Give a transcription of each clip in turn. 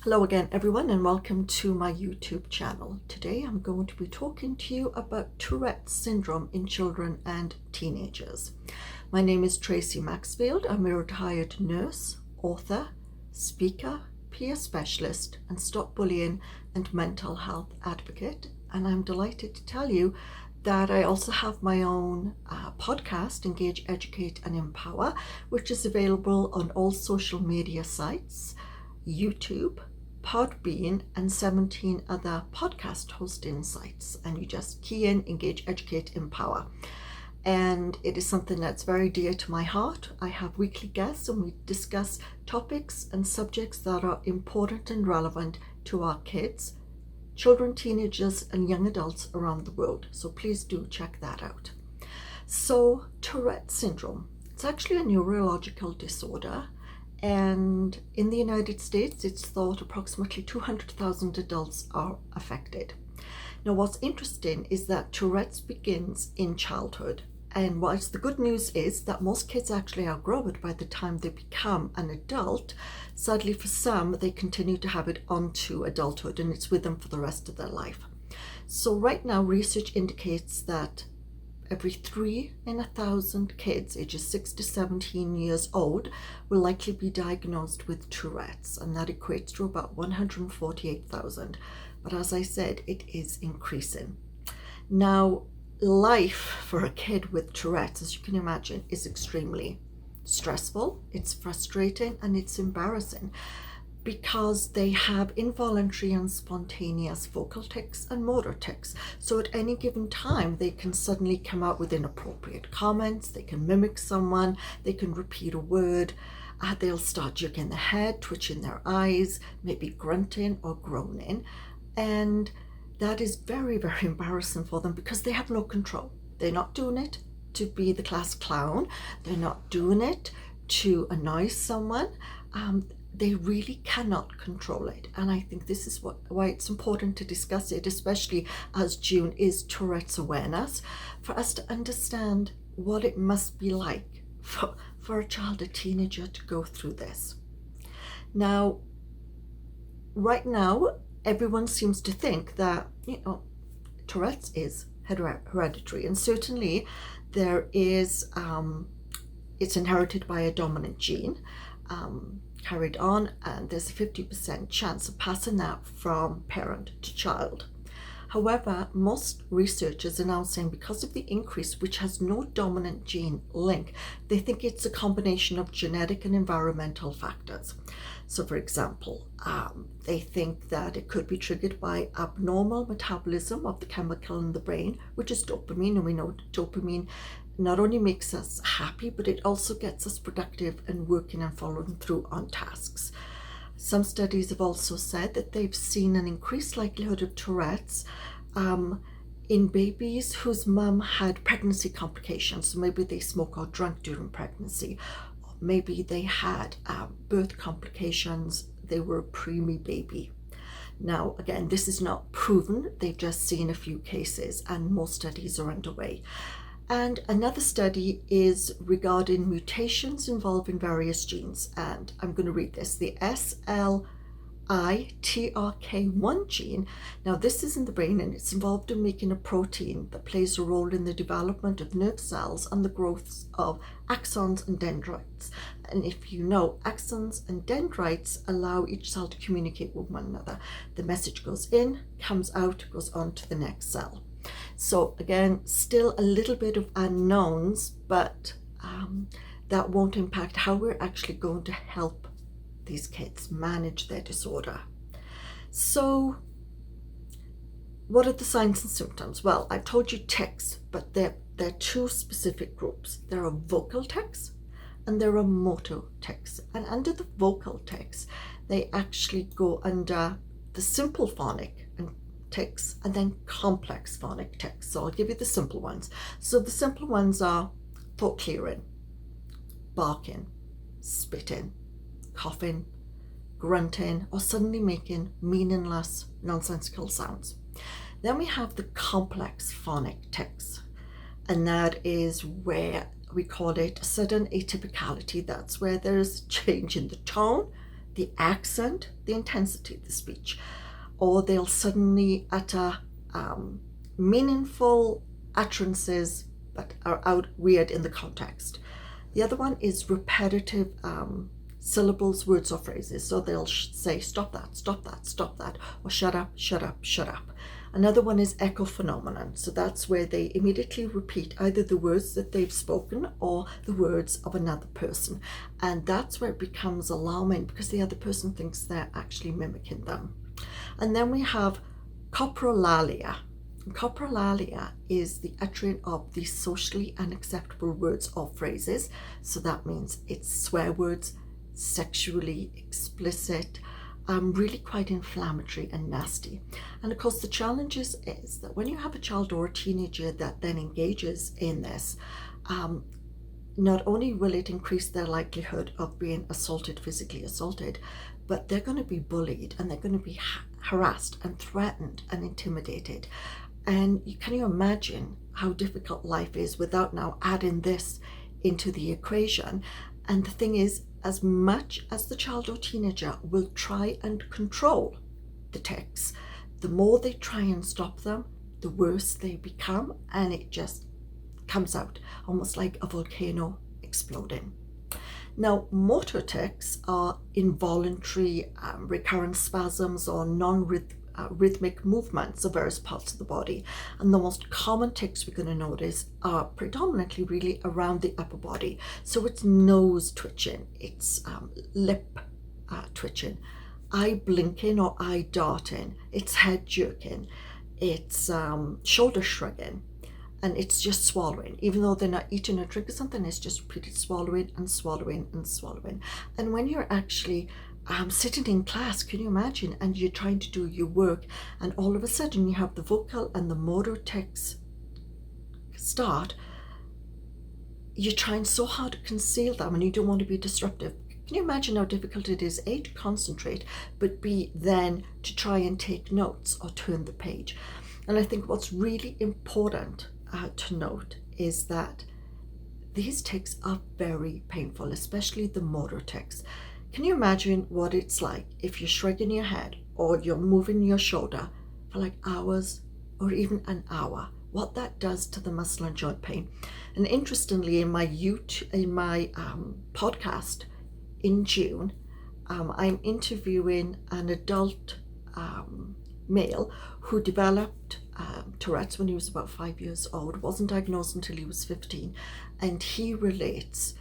Hello again everyone, and welcome to my YouTube channel. Today I'm going to be talking to you about Tourette syndrome in children and teenagers. My name is Tracy Maxfield. I'm a retired nurse, author, speaker, peer specialist and stop bullying and mental health advocate, and I'm delighted to tell you that I also have my own podcast, Engage, Educate and Empower, which is available on all social media sites, YouTube, Podbean and 17 other podcast hosting sites, and you just key in Engage, Educate, Empower, and it is something that's very dear to my heart. I have weekly guests and we discuss topics and subjects that are important and relevant to our kids, children, teenagers and young adults around the world, so please do check that out. So Tourette syndrome, it's actually a neurological disorder, and in the United States, it's thought approximately 200,000 adults are affected. Now, what's interesting is that Tourette's begins in childhood. And whilst the good news is that most kids actually outgrow it by the time they become an adult, sadly for some, they continue to have it onto adulthood and it's with them for the rest of their life. So right now, research indicates that every 3 in 1,000 kids ages 6 to 17 years old will likely be diagnosed with Tourette's, and that equates to about 148,000. But as I said, it is increasing. Now, life for a kid with Tourette's, as you can imagine, is extremely stressful, it's frustrating and it's embarrassing, because they have involuntary and spontaneous vocal tics and motor tics. So at any given time, they can suddenly come out with inappropriate comments, they can mimic someone, they can repeat a word, they'll start jerking their head, twitching their eyes, maybe grunting or groaning. And that is very, very embarrassing for them because they have no control. They're not doing it to be the class clown. They're not doing it to annoy someone. They really cannot control it, and I think this is why it's important to discuss it, especially as June is Tourette's awareness, for us to understand what it must be like for a child, a teenager, to go through this. Now, right now, everyone seems to think that, Tourette's is hereditary, and certainly there is, it's inherited by a dominant gene, carried on, and there's a 50% chance of passing that from parent to child. However, most researchers are now saying because of the increase, which has no dominant gene link, they think it's a combination of genetic and environmental factors. So for example, they think that it could be triggered by abnormal metabolism of the chemical in the brain, which is dopamine, and we know dopamine not only makes us happy, but it also gets us productive and working and following through on tasks. Some studies have also said that they've seen an increased likelihood of Tourette's in babies whose mum had pregnancy complications. So maybe they smoke or drank during pregnancy, or maybe they had birth complications, they were a preemie baby. Now, again, this is not proven, they've just seen a few cases and more studies are underway. And another study is regarding mutations involving various genes, and I'm going to read this. The SLITRK1 gene, now this is in the brain and it's involved in making a protein that plays a role in the development of nerve cells and the growth of axons and dendrites. And if you know, axons and dendrites allow each cell to communicate with one another. The message goes in, comes out, goes on to the next cell. So again, still a little bit of unknowns, but that won't impact how we're actually going to help these kids manage their disorder. So what are the signs and symptoms? Well, I've told you tics, but there are two specific groups. There are vocal tics and there are motor tics. And under the vocal tics, they actually go under the simple phonic and tics and then complex phonic tics. So I'll give you the simple ones. So the simple ones are thought clearing, barking, spitting, coughing, grunting, or suddenly making meaningless, nonsensical sounds. Then we have the complex phonic tics, and that is where we call it sudden atypicality. That's where there's change in the tone, the accent, the intensity of the speech, or they'll suddenly utter meaningful utterances but are out weird in the context. The other one is repetitive syllables, words or phrases. So they'll say stop that, stop that, stop that, or shut up, shut up, shut up. Another one is echo phenomenon. So that's where they immediately repeat either the words that they've spoken or the words of another person. And that's where it becomes alarming because the other person thinks they're actually mimicking them. And then we have coprolalia. Coprolalia is the uttering of the socially unacceptable words or phrases. So that means it's swear words, sexually explicit, really quite inflammatory and nasty. And of course the challenge is that when you have a child or a teenager that then engages in this, not only will it increase their likelihood of being physically assaulted, but they're going to be bullied and they're going to be harassed and threatened and intimidated. And can you imagine how difficult life is without now adding this into the equation? And the thing is, as much as the child or teenager will try and control the tics, the more they try and stop them, the worse they become, and it just comes out almost like a volcano exploding. Now, motor tics are involuntary recurrent spasms or non-rhythmic movements of various parts of the body. And the most common tics we're going to notice are predominantly really around the upper body. So it's nose twitching, it's lip twitching, eye blinking or eye darting, it's head jerking, it's shoulder shrugging, and it's just swallowing. Even though they're not eating or drinking something, it's just repeated swallowing and swallowing and swallowing. And when you're actually sitting in class, can you imagine, and you're trying to do your work, and all of a sudden you have the vocal and the motor tics start, you're trying so hard to conceal them and you don't want to be disruptive. Can you imagine how difficult it is, A, to concentrate, but B, then to try and take notes or turn the page? And I think what's really important to note is that these tics are very painful, especially the motor tics. Can you imagine what it's like if you're shrugging your head or you're moving your shoulder for like hours or even an hour? What that does to the muscle and joint pain. And interestingly, in my podcast in June, I'm interviewing an adult male who developed Tourette's when he was about 5 years old, wasn't diagnosed until he was 15, and he relates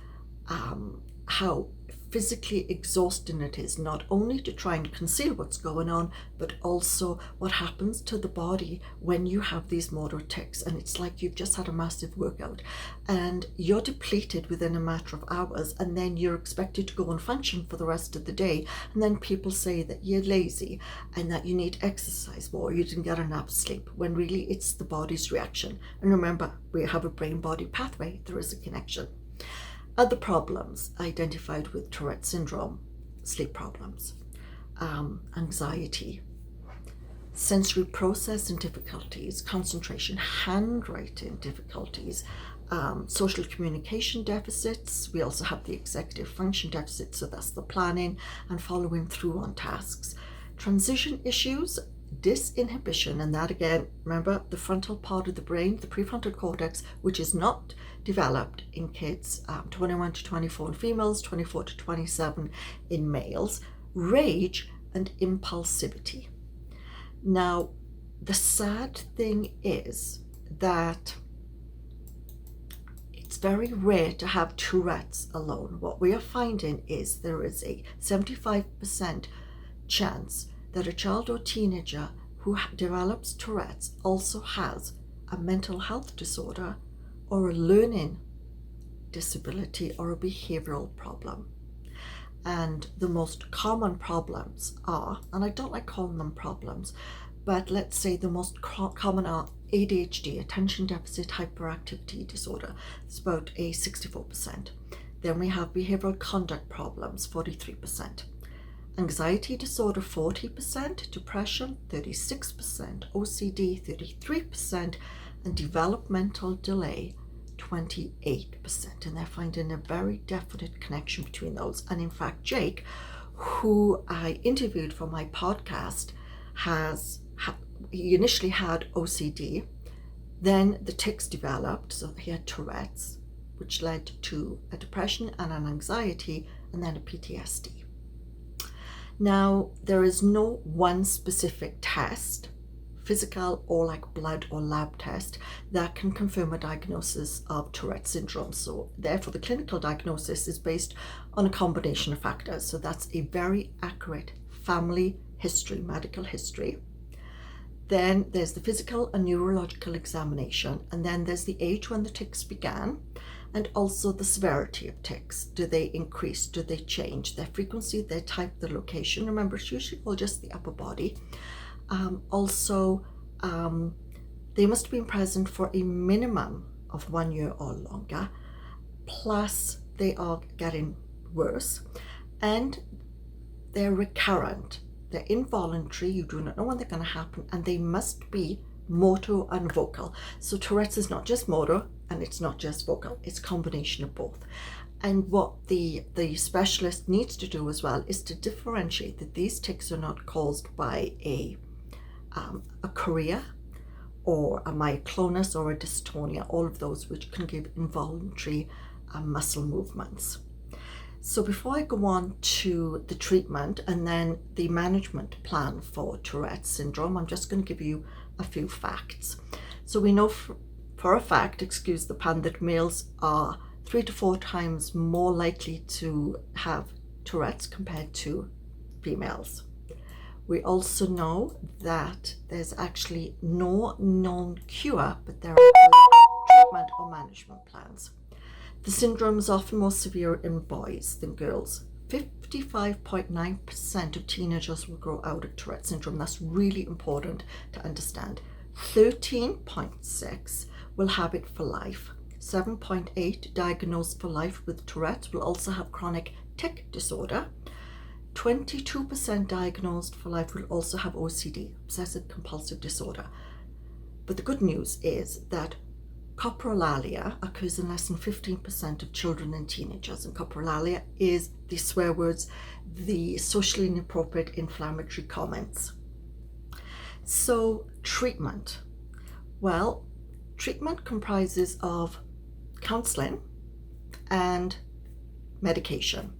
how physically exhausting it is, not only to try and conceal what's going on, but also what happens to the body when you have these motor tics. And it's like you've just had a massive workout and you're depleted within a matter of hours, and then you're expected to go and function for the rest of the day. And then people say that you're lazy and that you need exercise more, you didn't get enough sleep, when really it's the body's reaction. And remember, we have a brain-body pathway, there is a connection. Other problems identified with Tourette syndrome: sleep problems, anxiety, sensory processing difficulties, concentration, handwriting difficulties, social communication deficits. We also have the executive function deficit, so that's the planning and following through on tasks. Transition issues, disinhibition, and that again, remember, the frontal part of the brain, the prefrontal cortex, which is not developed in kids, 21 to 24 in females, 24 to 27 in males. Rage and impulsivity. Now, the sad thing is that it's very rare to have Tourette's alone. What we are finding is there is a 75% chance that a child or teenager who develops Tourette's also has a mental health disorder or a learning disability or a behavioral problem. And the most common problems are, and I don't like calling them problems, but let's say the most common are ADHD, attention deficit hyperactivity disorder. It's about a 64%. Then we have behavioral conduct problems, 43%. Anxiety disorder, 40%, depression, 36%, OCD, 33%, and developmental delay, 28%. And they're finding a very definite connection between those. And in fact, Jake, who I interviewed for my podcast he initially had OCD, then the tics developed, so he had Tourette's, which led to a depression and an anxiety, and then a PTSD. Now, there is no one specific test, physical or like blood or lab test, that can confirm a diagnosis of Tourette syndrome. So therefore the clinical diagnosis is based on a combination of factors. So that's a very accurate family history, medical history. Then there's the physical and neurological examination, and then there's the age when the tics began, and also the severity of tics. Do they increase? Do they change? Their frequency, their type, their location. Remember, it's usually all just the upper body. They must have been present for a minimum of 1 year or longer, plus they are getting worse, and they're recurrent. They're involuntary, you do not know when they're going to happen, and they must be motor and vocal. So Tourette's is not just motor and it's not just vocal, it's a combination of both. And what the specialist needs to do as well is to differentiate that these tics are not caused by a chorea or a myoclonus or a dystonia, all of those which can give involuntary muscle movements. So before I go on to the treatment and then the management plan for Tourette syndrome, I'm just going to give you a few facts. So we know for a fact, excuse the pun, that males are 3 to 4 times more likely to have Tourette's compared to females. We also know that there's actually no known cure, but there are treatment or management plans. The syndrome is often more severe in boys than girls. 55.9% of teenagers will grow out of Tourette syndrome. That's really important to understand. 13.6 will have it for life. 7.8 diagnosed for life with Tourette will also have chronic tic disorder. 22% diagnosed for life will also have OCD, obsessive compulsive disorder. But the good news is that Coprolalia occurs in less than 15% of children and teenagers, and Coprolalia is the swear words, the socially inappropriate inflammatory comments. So treatment. Well, treatment comprises of counselling and medication.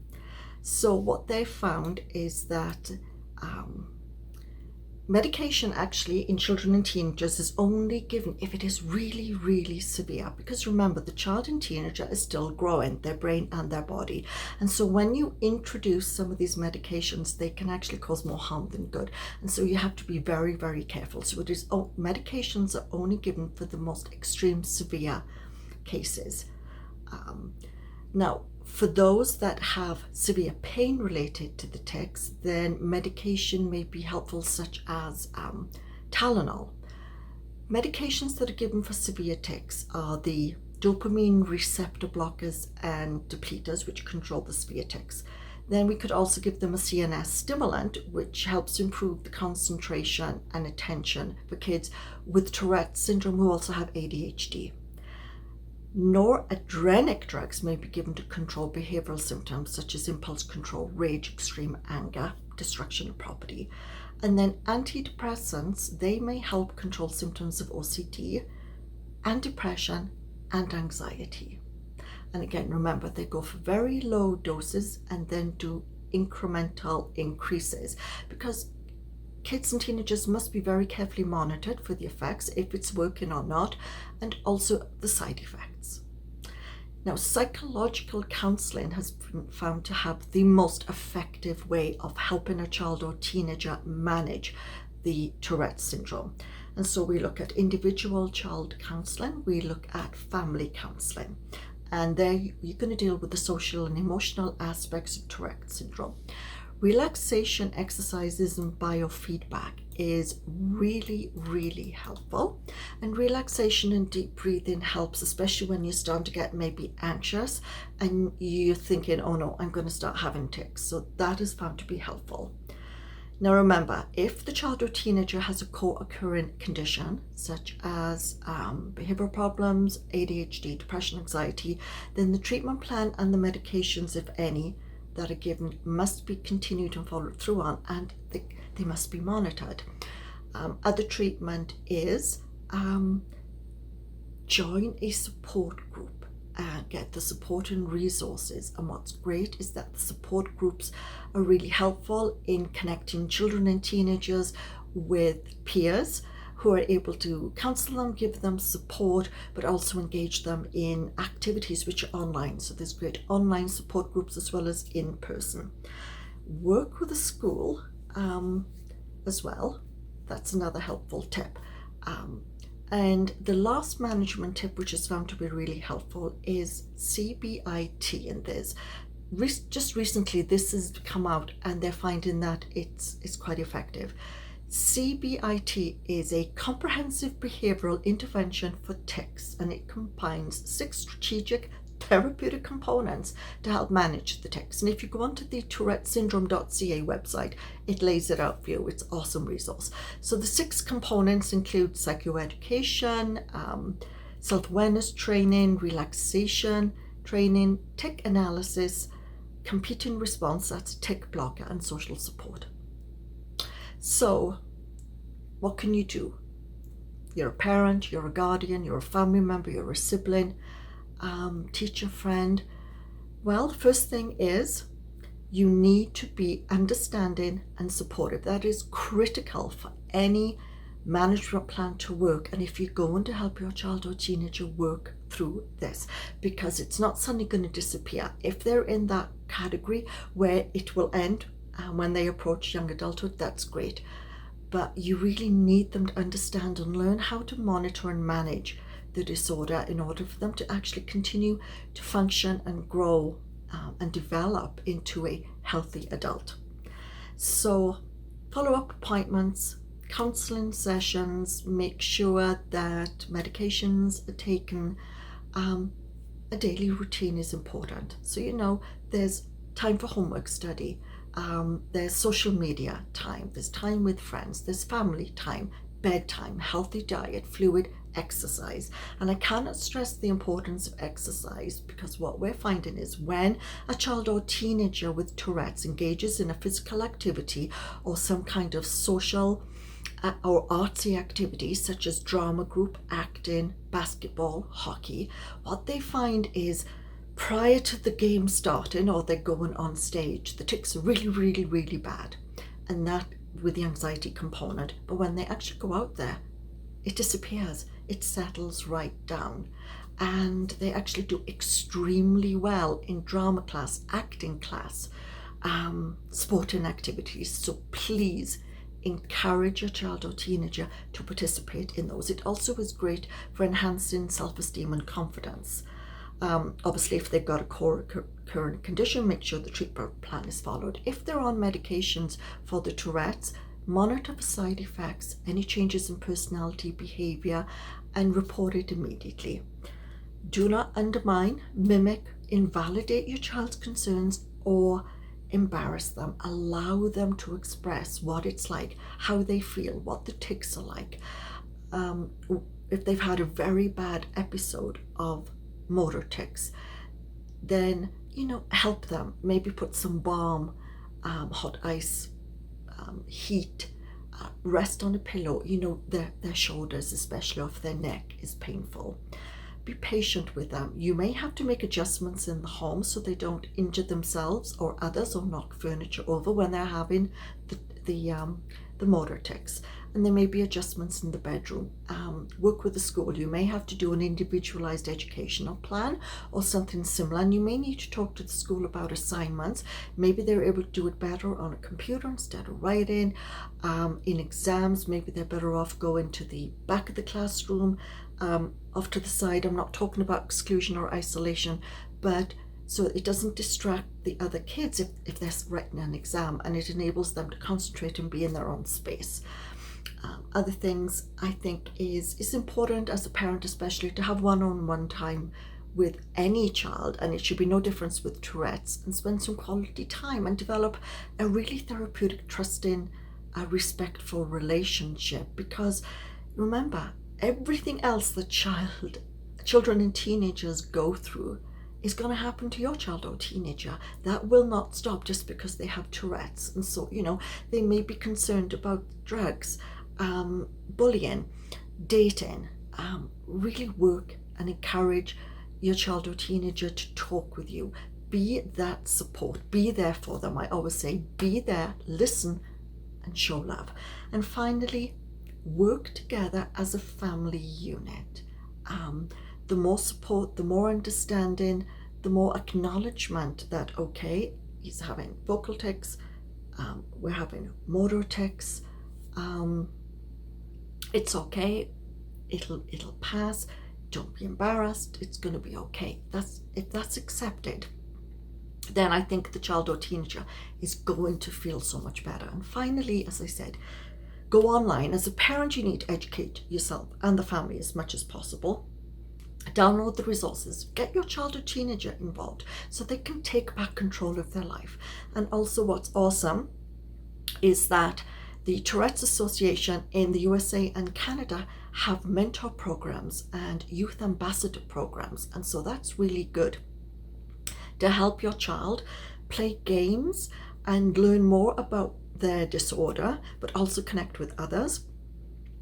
So what they found is that medication actually in children and teenagers is only given if it is really, really severe, because remember, the child and teenager is still growing, their brain and their body. And so when you introduce some of these medications, they can actually cause more harm than good. And so you have to be very, very careful. So it is medications are only given for the most extreme severe cases. Now, for those that have severe pain related to the tics, then medication may be helpful, such as Tylenol. Medications that are given for severe tics are the dopamine receptor blockers and depleters, which control the severe tics. Then we could also give them a CNS stimulant, which helps improve the concentration and attention for kids with Tourette syndrome who also have ADHD. Noradrenergic drugs may be given to control behavioral symptoms such as impulse control, rage, extreme anger, destruction of property. And then antidepressants, they may help control symptoms of OCD and depression and anxiety. And again, remember, they go for very low doses and then do incremental increases, because kids and teenagers must be very carefully monitored for the effects, if it's working or not, and also the side effects. Now, psychological counselling has been found to have the most effective way of helping a child or teenager manage the Tourette syndrome. And so we look at individual child counselling, we look at family counselling, and there you're going to deal with the social and emotional aspects of Tourette syndrome. Relaxation exercises and biofeedback is really, really helpful. And relaxation and deep breathing helps, especially when you're starting to get maybe anxious and you're thinking, oh no, I'm going to start having tics. So that is found to be helpful. Now remember, if the child or teenager has a co-occurring condition, such as behavioral problems, ADHD, depression, anxiety, then the treatment plan and the medications, if any, that are given must be continued and followed through on, and they must be monitored. Other treatment is join a support group and get the support and resources. And what's great is that the support groups are really helpful in connecting children and teenagers with peers who are able to counsel them, give them support, but also engage them in activities which are online. So there's great online support groups as well as in person. Work with a school as well. That's another helpful tip. And the last management tip, which is found to be really helpful, is CBIT. And there's just recently this has come out, and they're finding that it's quite effective. CBIT is a comprehensive behavioral intervention for tics, and it combines 6 strategic therapeutic components to help manage the tics. And if you go onto the tourettesyndrome.ca website, it lays it out for you. It's an awesome resource. So the 6 components include psychoeducation, self-awareness training, relaxation training, tic analysis, competing response, that's a tic blocker, and social support. So what can you do? You're a parent, you're a guardian, you're a family member, you're a sibling, teacher, friend. Well, the first thing is you need to be understanding and supportive. That is critical for any management plan to work, and if you're going to help your child or teenager work through this, because it's not suddenly going to disappear. If they're in that category where it will end when they approach young adulthood, that's great, but you really need them to understand and learn how to monitor and manage the disorder in order for them to actually continue to function and grow and develop into a healthy adult. So follow-up appointments, counselling sessions, make sure that medications are taken. A daily routine is important. So there's time for homework study, there's social media time, there's time with friends, there's family time, bedtime, healthy diet, fluid exercise. And I cannot stress the importance of exercise, because what we're finding is when a child or teenager with Tourette's engages in a physical activity or some kind of social or artsy activities such as drama group, acting, basketball, hockey, what they find is prior to the game starting or they're going on stage, the tics are really, really, really bad, and that with the anxiety component. But when they actually go out there, it disappears, it settles right down, and they actually do extremely well in drama class, acting class, sporting activities. So please encourage your child or teenager to participate in those. It also is great for enhancing self-esteem and confidence. Obviously, if they've got a current condition, make sure the treatment plan is followed. If they're on medications for the Tourette's, monitor for side effects, any changes in personality behavior, and report it immediately. Do not undermine, mimic, invalidate your child's concerns or embarrass them. Allow them to express what it's like, how they feel, what the tics are like. If they've had a very bad episode of motor tics, then help them. Maybe put some balm, hot ice, heat, rest on a pillow. Their shoulders, especially off their neck, is painful. Be patient with them. You may have to make adjustments in the home so they don't injure themselves or others or knock furniture over when they're having the motor tics. And there may be adjustments in the bedroom. Work with the school. You may have to do an individualized educational plan or something similar, and you may need to talk to the school about assignments. Maybe they're able to do it better on a computer instead of writing. In exams, maybe they're better off going to the back of the classroom, off to the side. I'm not talking about exclusion or isolation, but so it doesn't distract the other kids if they're writing an exam, and it enables them to concentrate and be in their own space. Other things I think is important as a parent, especially, to have one-on-one time with any child, and it should be no difference with Tourette's, and spend some quality time and develop a really therapeutic, trusting, respectful relationship. Because remember, everything else that children and teenagers go through is going to happen to your child or teenager. That will not stop just because they have Tourette's. And so, they may be concerned about drugs, bullying, dating. Really work and encourage your child or teenager to talk with you. Be that support. Be there for them. I always say, be there, listen, and show love. And finally, work together as a family unit. The more support, the more understanding, the more acknowledgement that, okay, he's having vocal tics, we're having motor tics, it's okay, it'll pass, don't be embarrassed, it's going to be okay. If that's accepted, then I think the child or teenager is going to feel so much better. And finally, as I said, go online. As a parent, you need to educate yourself and the family as much as possible. Download the resources, get your child or teenager involved so they can take back control of their life. And also what's awesome is that the Tourette's Association in the USA and Canada have mentor programs and youth ambassador programs. And so that's really good to help your child play games and learn more about their disorder, but also connect with others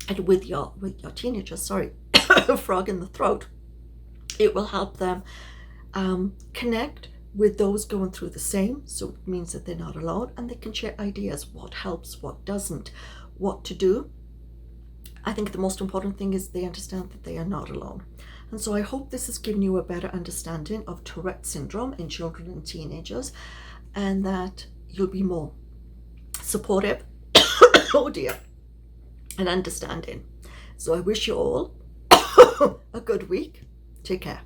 and with your teenager. Sorry, frog in the throat. It will help them connect with those going through the same, so it means that they're not alone, and they can share ideas, what helps, what doesn't, what to do. I think the most important thing is they understand that they are not alone. And so I hope this has given you a better understanding of Tourette syndrome in children and teenagers, and that you'll be more supportive, oh dear, and understanding. So I wish you all a good week. Take care.